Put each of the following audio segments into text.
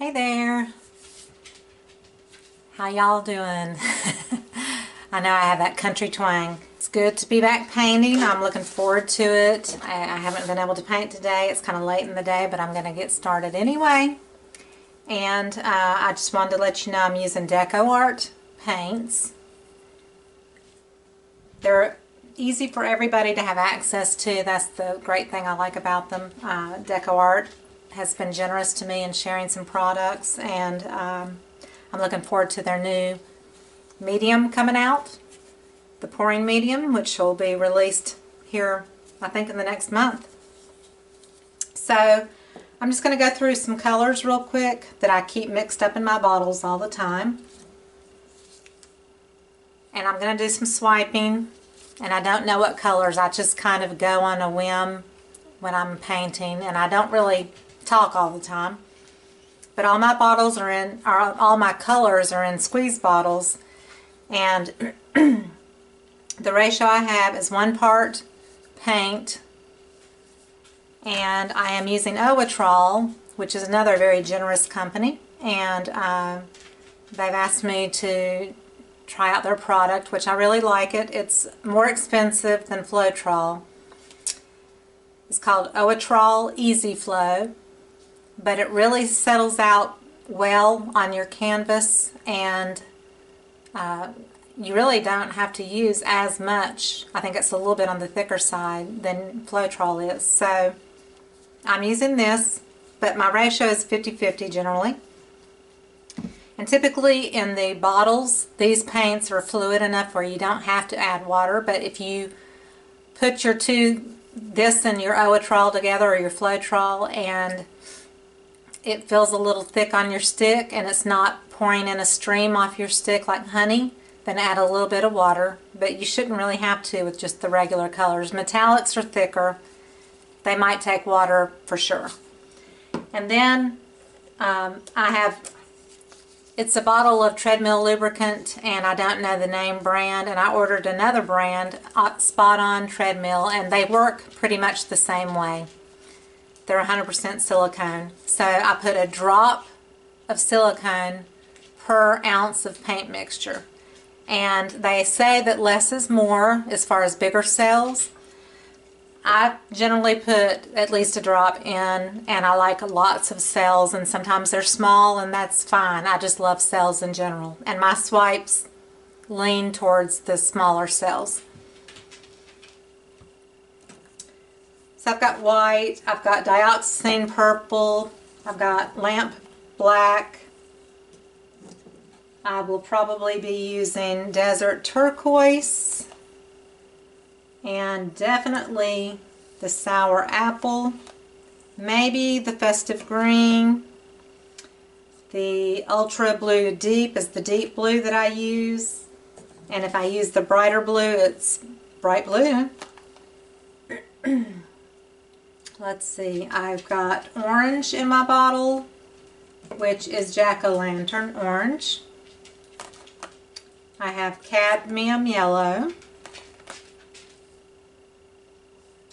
Hey there, how y'all doing? I know I have that country twang. It's good to be back painting. I'm looking forward to it. I haven't been able to paint today. It's kind of late in the day, but I'm going to get started anyway. And I just wanted to let you know I'm using DecoArt paints. They're easy for everybody to have access to. That's the great thing I like about them. DecoArt has been generous to me in sharing some products, and I'm looking forward to their new medium coming out, the pouring medium, which will be released here I think in the next month. So I'm just going to go through some colors real quick that I keep mixed up in my bottles all the time, and I'm going to do some swiping. And I don't know what colors, I just kind of go on a whim when I'm painting, and I don't really talk all the time. But all my bottles are in, all my colors are in squeeze bottles, and the ratio I have is 1 part paint, and I am using Owatrol, which is another very generous company, and they've asked me to try out their product, which I really like it. It's more expensive than Floetrol. It's called Owatrol Easy Flow, but it really settles out well on your canvas, and you really don't have to use as much. I think it's a little bit on the thicker side than Floetrol is. So I'm using this, but my ratio is 50-50 generally. And typically in the bottles, these paints are fluid enough where you don't have to add water, but if you put this and your Owatrol together, or your Floetrol, and it feels a little thick on your stick and it's not pouring in a stream off your stick like honey, then add a little bit of water, but you shouldn't really have to with just the regular colors. Metallics are thicker. They might take water for sure. And then it's a bottle of treadmill lubricant, and I don't know the name brand, and I ordered another brand, Spot On Treadmill, and they work pretty much the same way. They're 100% silicone. So I put a drop of silicone per ounce of paint mixture. And they say that less is more as far as bigger cells. I generally put at least a drop in, and I like lots of cells, and sometimes they're small, and that's fine. I just love cells in general, and my swipes lean towards the smaller cells. So I've got white, I've got dioxazine purple, I've got lamp black. I will probably be using desert turquoise, and definitely the sour apple, maybe the festive green. The ultra blue deep is the deep blue that I use, and if I use the brighter blue, it's bright blue. Let's see, I've got orange in my bottle, which is jack-o'-lantern orange. I have cadmium yellow.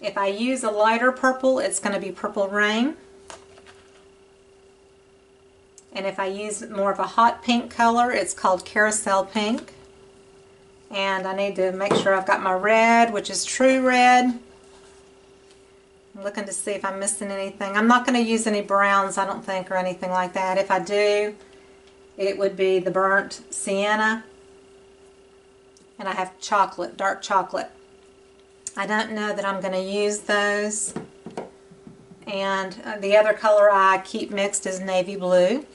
If I use a lighter purple, it's going to be purple rain. And if I use more of a hot pink color, it's called carousel pink. And I need to make sure I've got my red, which is true red. I'm looking to see if I'm missing anything. I'm not going to use any browns, I don't think, or anything like that. If I do, it would be the burnt sienna. And I have chocolate, dark chocolate. I don't know that I'm going to use those. And the other color I keep mixed is navy blue.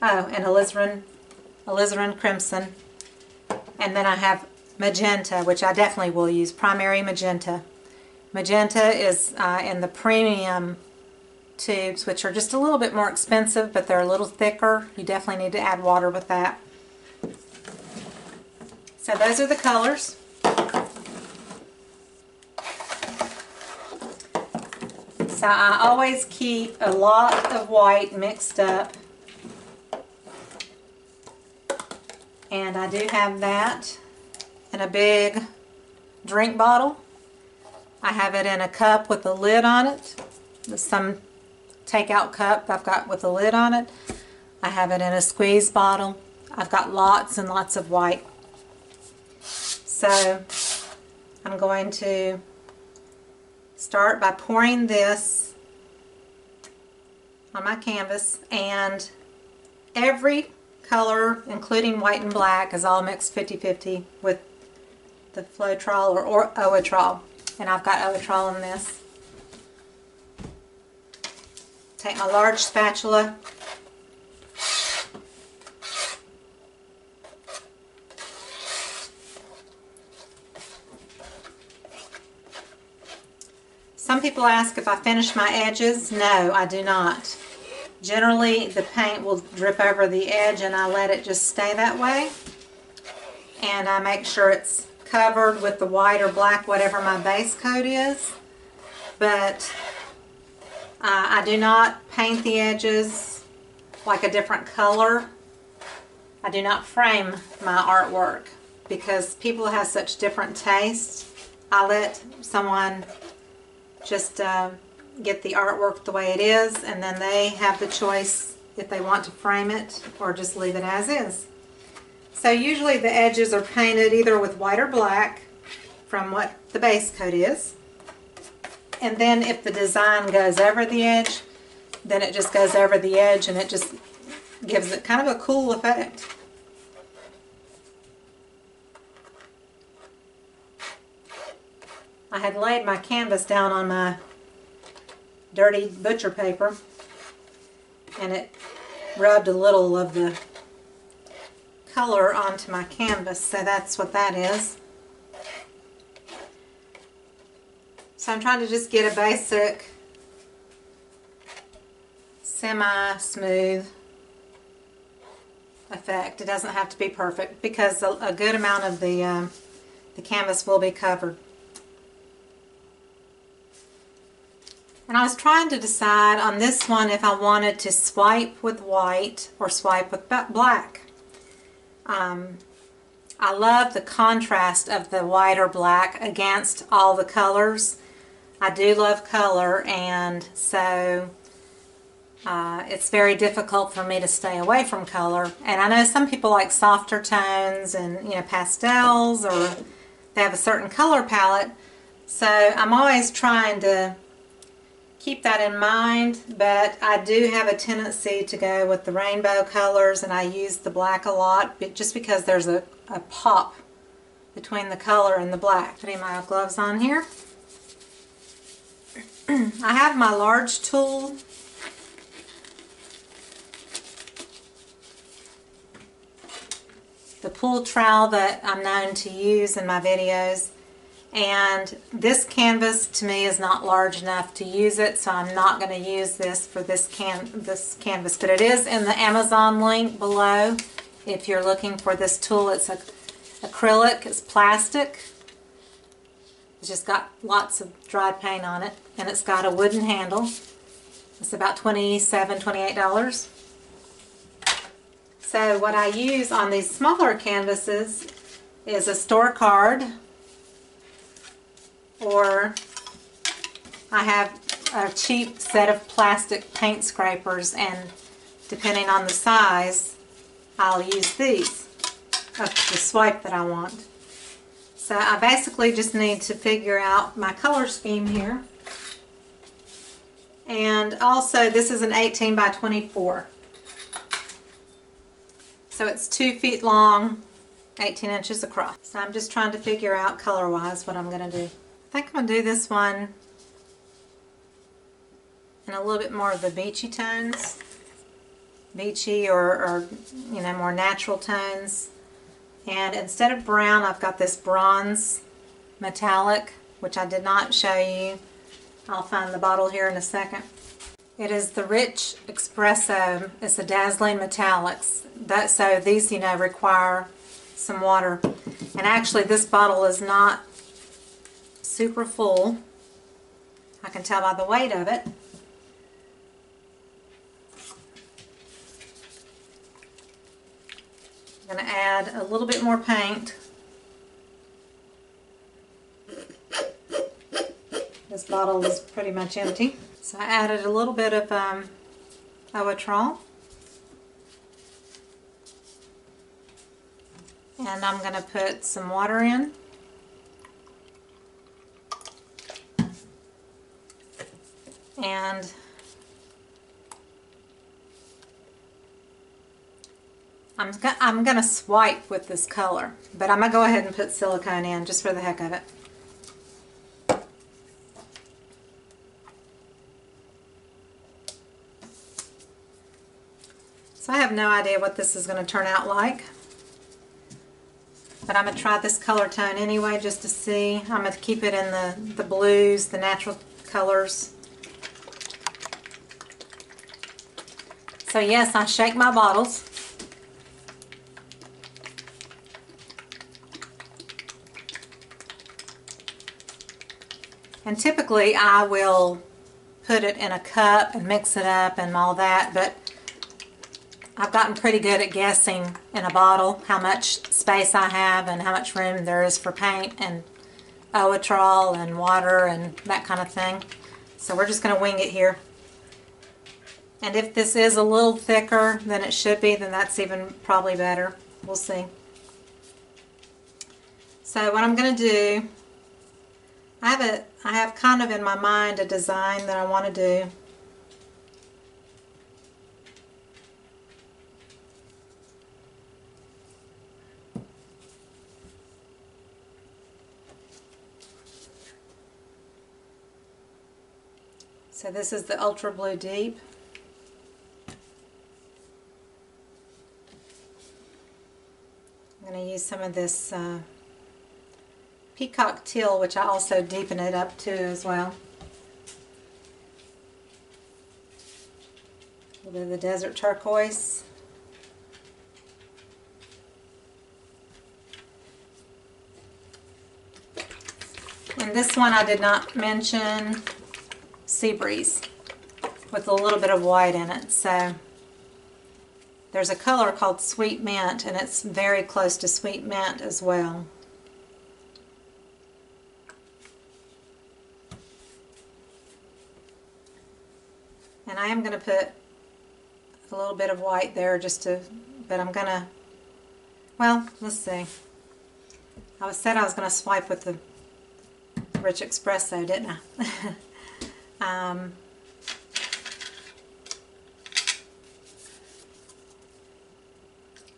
Oh, and alizarin crimson. And then I have magenta, which I definitely will use, primary magenta. Magenta is in the premium tubes, which are just a little bit more expensive, but they're a little thicker. You definitely need to add water with that. So those are the colors. So I always keep a lot of white mixed up, and I do have that in a big drink bottle. I have it in a cup with a lid on it. Some takeout cup I've got with a lid on it. I have it in a squeeze bottle. I've got lots and lots of white. So I'm going to start by pouring this on my canvas, and every color, including white and black, is all mixed 50-50 with the Floetrol or Owatrol. And I've got Owatrol in this. Take my large spatula, some people ask if I finish my edges. No, I do not. Generally, the paint will drip over the edge and I let it just stay that way. And I make sure it's covered with the white or black, whatever my base coat is. But I do not paint the edges like a different color. I do not frame my artwork because people have such different tastes. I let someone just get the artwork the way it is, and then they have the choice if they want to frame it or just leave it as is. So usually the edges are painted either with white or black from what the base coat is. And then if the design goes over the edge, then it just goes over the edge and it just gives it kind of a cool effect. I had laid my canvas down on my dirty butcher paper and it rubbed a little of the color onto my canvas, so that's what that is. So I'm trying to just get a basic semi-smooth effect. It doesn't have to be perfect because a good amount of the canvas will be covered. And I was trying to decide on this one if I wanted to swipe with white or swipe with black. I love the contrast of the white or black against all the colors. I do love color, and so it's very difficult for me to stay away from color. And I know some people like softer tones and, you know, pastels, or they have a certain color palette. So I'm always trying to keep that in mind, but I do have a tendency to go with the rainbow colors, and I use the black a lot just because there's a pop between the color and the black. Putting my gloves on here. I have my large tool. The pull trowel that I'm known to use in my videos. And this canvas to me is not large enough to use it, so I'm not going to use this for this canvas. But it is in the Amazon link below if you're looking for this tool. It's acrylic, it's plastic. It's just got lots of dried paint on it, and it's got a wooden handle. It's about $27, $28. So what I use on these smaller canvases is a store card, or I have a cheap set of plastic paint scrapers, and depending on the size, I'll use these of the swipe that I want. So I basically just need to figure out my color scheme here. And also this is an 18 by 24. So it's 2 feet long, 18 inches across. So I'm just trying to figure out color-wise what I'm going to do. I think I'm going to do this one in a little bit more of the beachy tones. Beachy or you know, more natural tones. And instead of brown, I've got this bronze metallic, which I did not show you. I'll find the bottle here in a second. It is the Rich Espresso. It's the Dazzling Metallics. So these, you know, require some water. And actually this bottle is not super full. I can tell by the weight of it. I'm going to add a little bit more paint. This bottle is pretty much empty. So I added a little bit of Owatrol. And I'm going to put some water in. And I'm going to swipe with this color, but I'm going to go ahead and put silicone in just for the heck of it. So I have no idea what this is going to turn out like, but I'm going to try this color tone anyway just to see. I'm going to keep it in the blues, the natural colors. So yes, I shake my bottles. And typically I will put it in a cup and mix it up and all that, but I've gotten pretty good at guessing in a bottle how much space I have and how much room there is for paint and Owatrol and water and that kind of thing. So we're just going to wing it here. And if this is a little thicker than it should be, then that's even probably better. We'll see. So what I'm going to do, I have kind of in my mind a design that I want to do. So this is the Ultra Blue Deep. I'm going to use some of this Peacock Teal, which I also deepen it up to as well. A little bit of the Desert Turquoise. And this one I did not mention, Sea Breeze, with a little bit of white in it. So there's a color called Sweet Mint, and it's very close to Sweet Mint as well. And I am going to put a little bit of white there just to, but I'm going to, well, let's see. I said I was going to swipe with the Rich Espresso, didn't I?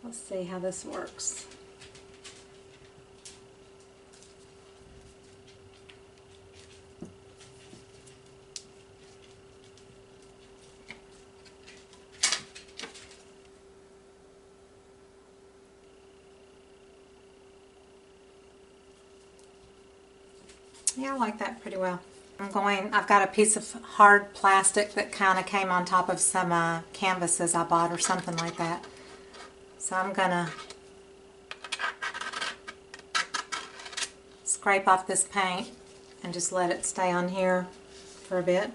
Let's see how this works. Yeah, I like that pretty well. I've got a piece of hard plastic that kind of came on top of some canvases I bought or something like that. So I'm gonna scrape off this paint and just let it stay on here for a bit.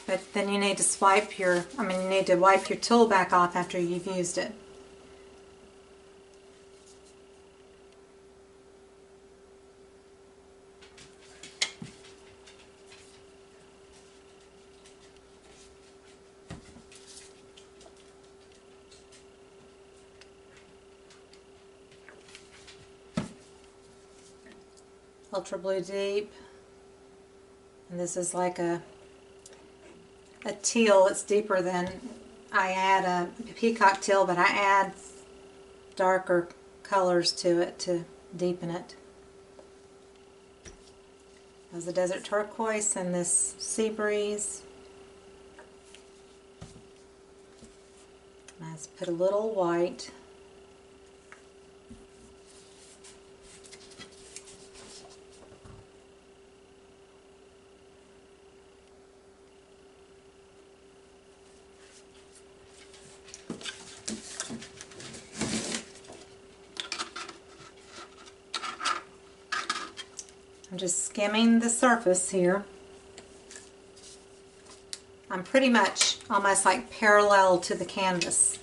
But then you need to swipe your, you need to wipe your tool back off after you've used it. Ultra Blue Deep, and this is like a teal. It's deeper than, I add a Peacock Teal, but I add darker colors to it to deepen it. There's the Desert Turquoise and this Sea Breeze. Let's put a little white. I'm just skimming the surface here. I'm pretty much almost like parallel to the canvas.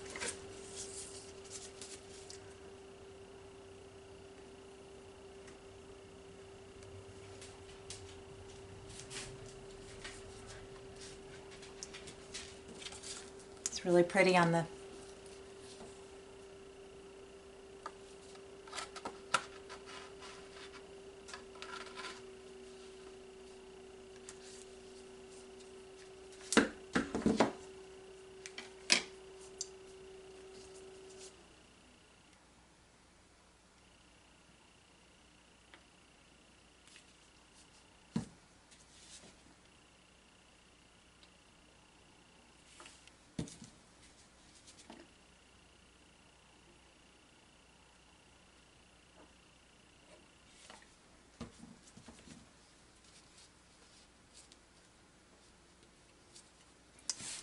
It's really pretty on the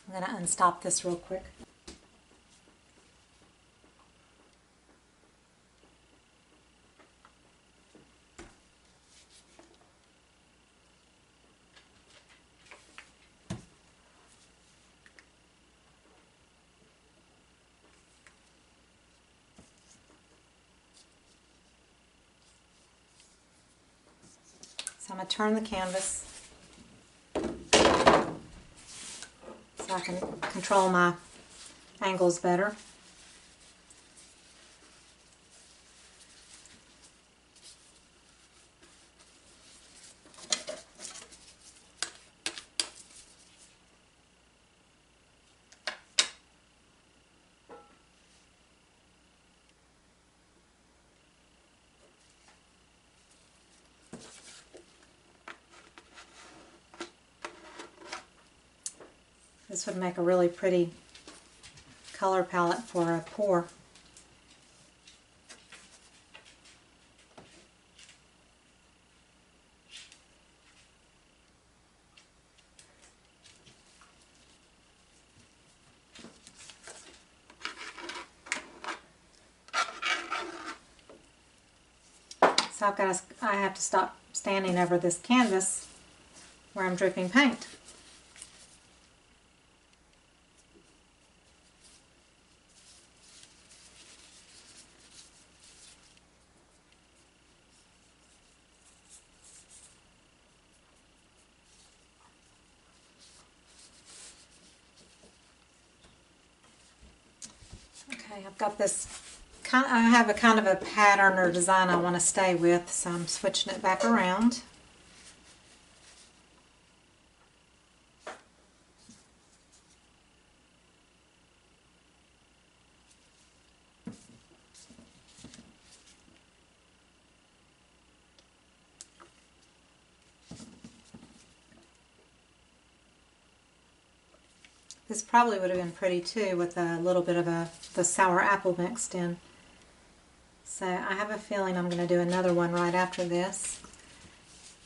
I'm going to unstop this real quick. So I'm going to turn the canvas so I can control my angles better. This would make a really pretty color palette for a pour. So I have to stop standing over this canvas where I'm dripping paint. Okay, I've got this, I have a kind of a pattern or design I want to stay with, so I'm switching it back around. This probably would have been pretty too with a little bit of the sour apple mixed in. So I have a feeling I'm going to do another one right after this.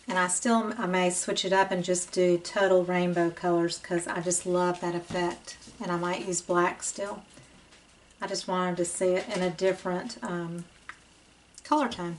And I may switch it up and just do total rainbow colors because I just love that effect. And I might use black still. I just wanted to see it in a different color tone.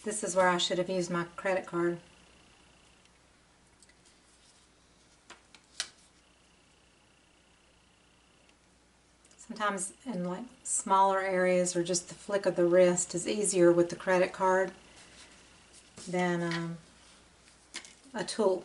This is where I should have used my credit card. Sometimes in like smaller areas or just the flick of the wrist is easier with the credit card than a tool.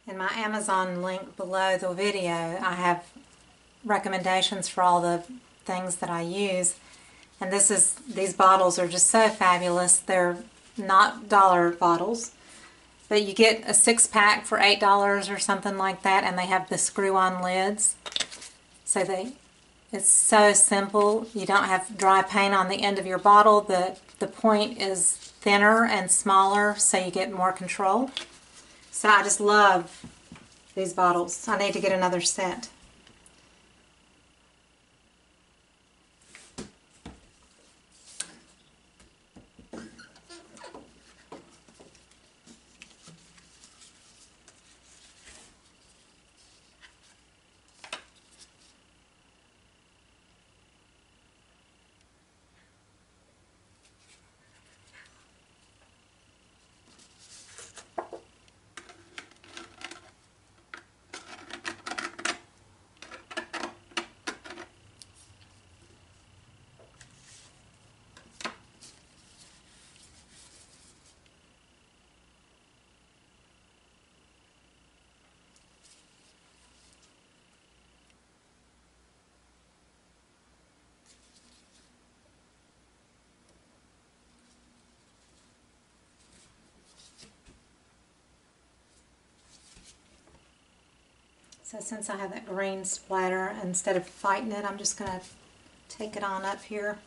In my Amazon link below the video, I have recommendations for all the things that I use. And these bottles are just so fabulous. They're not dollar bottles, but you get a 6-pack for $8 or something like that, and they have the screw-on lids. So it's so simple. You don't have dry paint on the end of your bottle. The point is thinner and smaller, so you get more control. So I just love these bottles. I need to get another set. So since I have that green splatter, instead of fighting it, I'm just going to take it on up here.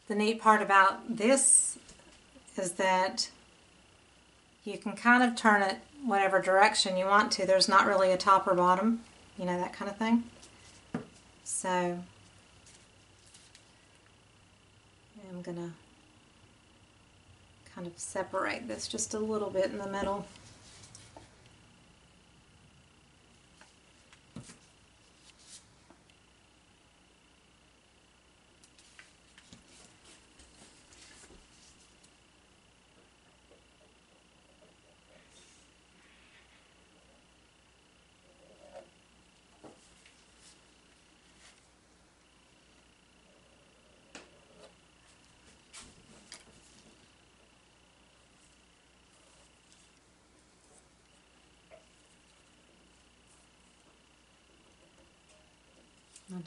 The neat part about this is that you can kind of turn it whatever direction you want to. There's not really a top or bottom, you know, that kind of thing. So I'm going to kind of separate this just a little bit in the middle.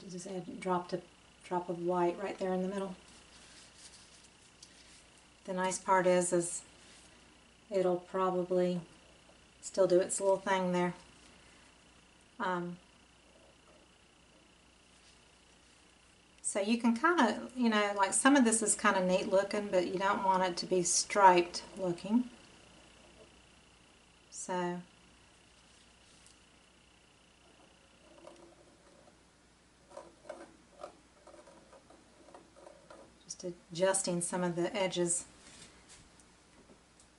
just dropped a drop of white right there in the middle. The nice part is it'll probably still do its little thing there. So you can kind of, you know, like some of this is kind of neat looking, but you don't want it to be striped looking. So just adjusting some of the edges.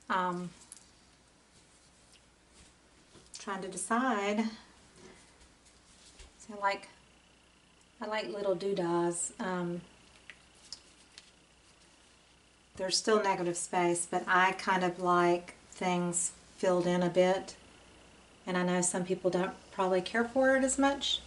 Trying to decide. So I like little doodads. There's still negative space, but I kind of like things filled in a bit, and I know some people don't probably care for it as much.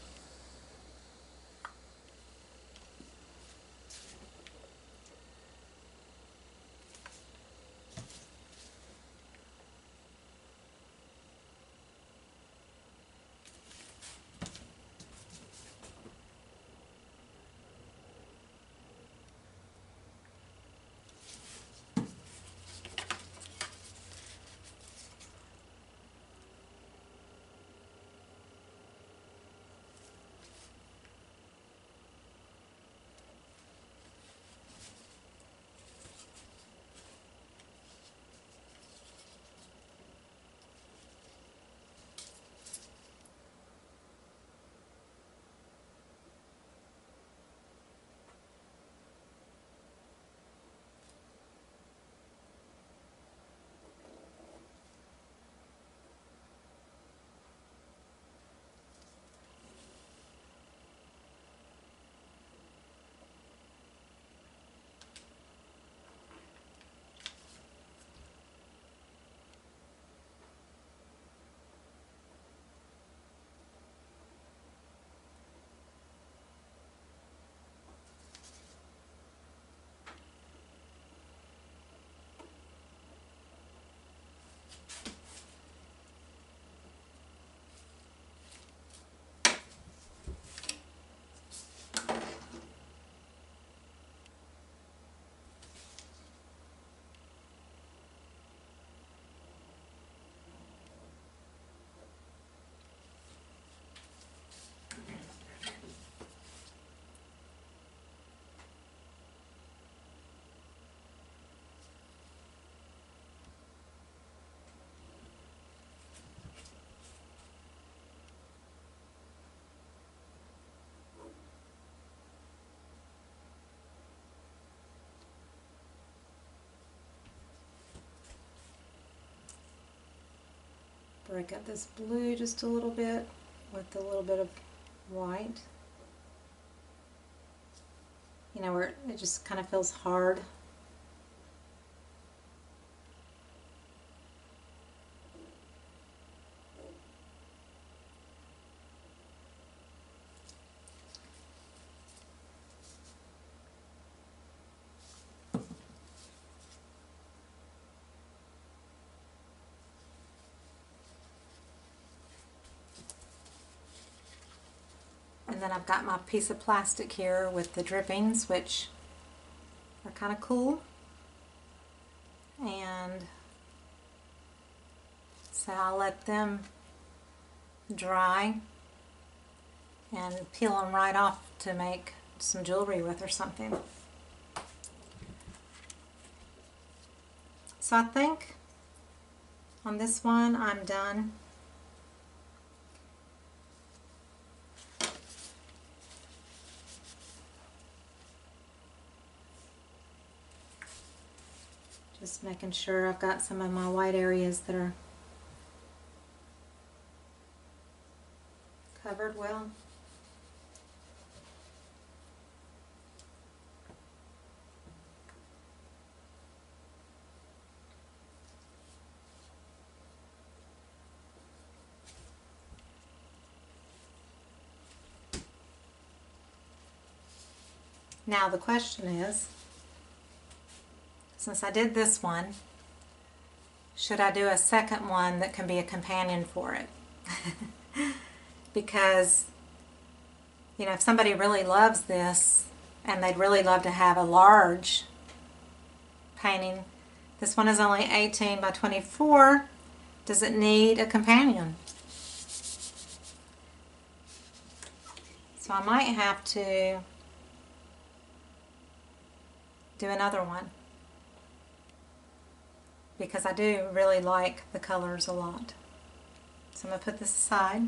Break up this blue just a little bit with a little bit of white. You know, where it just kind of feels hard. And then I've got my piece of plastic here with the drippings, which are kind of cool. And so I'll let them dry and peel them right off to make some jewelry with or something. So I think on this one I'm done. Just making sure I've got some of my white areas that are covered well. Now the question is, since I did this one, should I do a second one that can be a companion for it? Because You know, if somebody really loves this and they'd really love to have a large painting, this one is only 18 by 24. Does it need a companion? So I might have to do another one, because I do really like the colors a lot. So I'm going to put this aside.